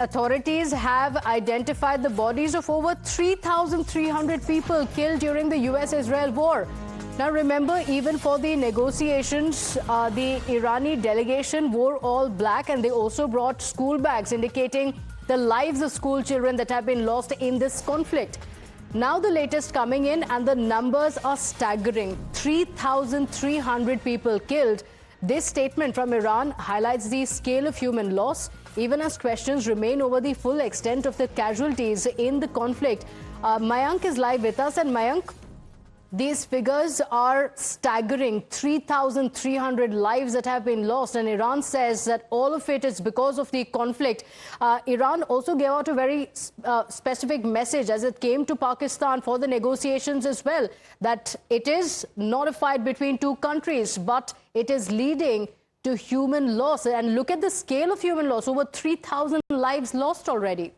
Authorities have identified the bodies of over 3,300 people killed during the US-Israel war. Now remember, even for the negotiations, the Irani delegation wore all black, and they also brought school bags indicating the lives of school children that have been lost in this conflict. Now the latest coming in, and the numbers are staggering. 3,300 people killed. This statement from Iran highlights the scale of human loss, even as questions remain over the full extent of the casualties in the conflict. Mayank is live with us, and Mayank, these figures are staggering. 3,300 lives that have been lost, and Iran says that all of it is because of the conflict. Iran also gave out a very specific message as it came to Pakistan for the negotiations as well, that it is not a fight between two countries, but it is leading to human loss. And look at the scale of human loss, over 3,000 lives lost already.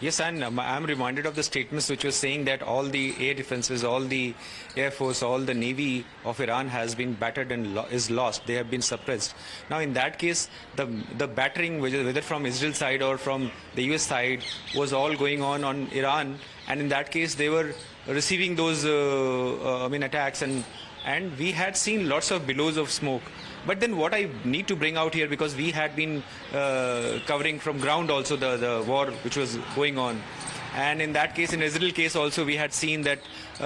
Yes, and I'm reminded of the statements which were saying that all the air defenses, all the air force, all the navy of Iran has been battered and is lost. They have been suppressed. Now, in that case, the battering, whether from Israel side or from the US side, was all going on Iran. And in that case, they were receiving those attacks, and we had seen lots of billows of smoke. But then what I need to bring out here, because we had been covering from ground also the war which was going on. And in that case, in Israel case also, we had seen that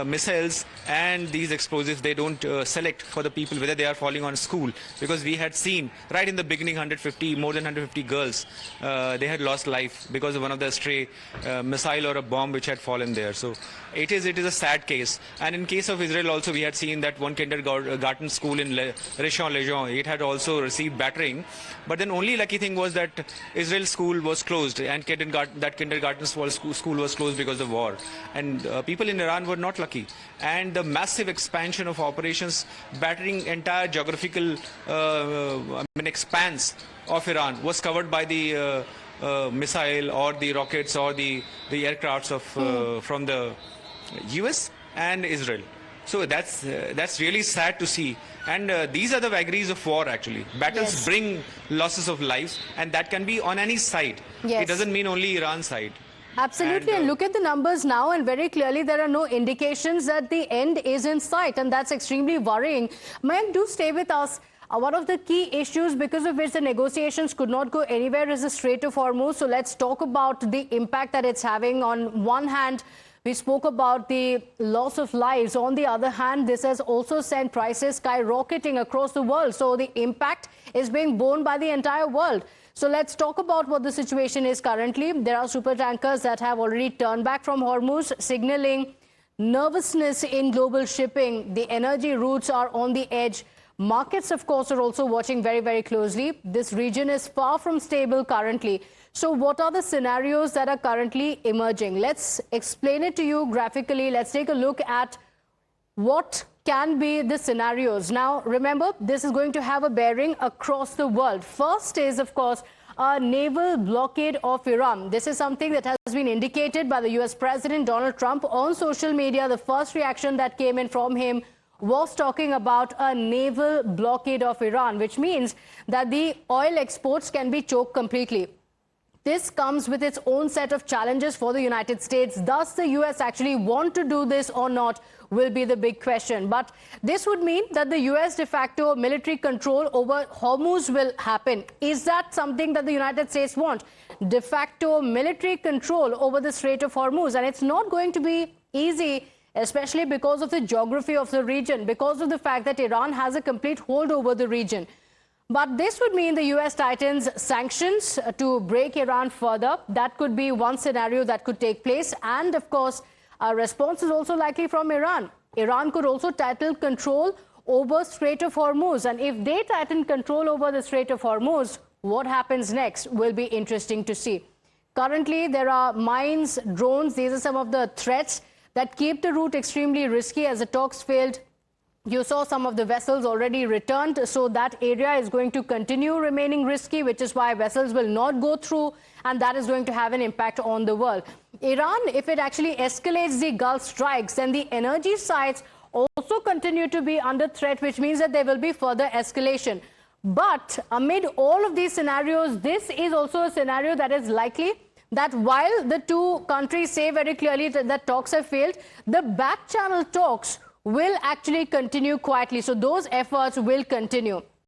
missiles and these explosives, they don't select for the people whether they are falling on school. Because we had seen right in the beginning more than 150 girls, they had lost life because of one of the stray missile or a bomb which had fallen there. So it is a sad case. And in case of Israel also, we had seen that one kindergarten school in Rishon LeJean, it had also received battering. But then only lucky thing was that Israel school was closed, and that kindergarten school was closed because of war. And people in Iran were not lucky. And the massive expansion of operations, battering entire geographical expanse of Iran was covered by the missile or the rockets or the aircrafts of from the US and Israel. So that's really sad to see. And these are the vagaries of war, actually. Battles bring losses of lives, and that can be on any side. It doesn't mean only Iran side. Absolutely, and look at the numbers now, and very clearly there are no indications that the end is in sight, and that's extremely worrying. Mayank, do stay with us. One of the key issues because of which the negotiations could not go anywhere is the Strait of Hormuz. So let's talk about the impact that it's having. On one hand, we spoke about the loss of lives. On the other hand, this has also sent prices skyrocketing across the world. So the impact is being borne by the entire world. So let's talk about what the situation is currently. There are super tankers that have already turned back from Hormuz, signaling nervousness in global shipping. The energy routes are on the edge. Markets, of course, are also watching very, very closely. This region is far from stable currently. So what are the scenarios that are currently emerging? Let's explain it to you graphically. Let's take a look at what can be the scenarios. Now, remember, this is going to have a bearing across the world. First is, of course, a naval blockade of Iran. This is something that has been indicated by the US President Donald Trump on social media. The first reaction that came in from him was talking about a naval blockade of Iran, which means that the oil exports can be choked completely. This comes with its own set of challenges for the United States. Does the US actually want to do this or not will be the big question. But this would mean that the US de facto military control over Hormuz will happen. Is that something that the United States want? De facto military control over the Strait of Hormuz. And it's not going to be easy, especially because of the geography of the region, because of the fact that Iran has a complete hold over the region. But this would mean the US tightens sanctions to break Iran further. That could be one scenario that could take place. And of course, a response is also likely from Iran. Iran could also tighten control over Strait of Hormuz. And if they tighten control over the Strait of Hormuz, what happens next will be interesting to see. Currently, there are mines, drones. These are some of the threats that keep the route extremely risky. As the talks failed, you saw some of the vessels already returned, so that area is going to continue remaining risky, which is why vessels will not go through, and that is going to have an impact on the world. Iran, if it actually escalates the Gulf strikes, then the energy sites also continue to be under threat, which means that there will be further escalation. But amid all of these scenarios, this is also a scenario that is likely that while the two countries say very clearly that talks have failed, the back channel talks will actually continue quietly. So those efforts will continue.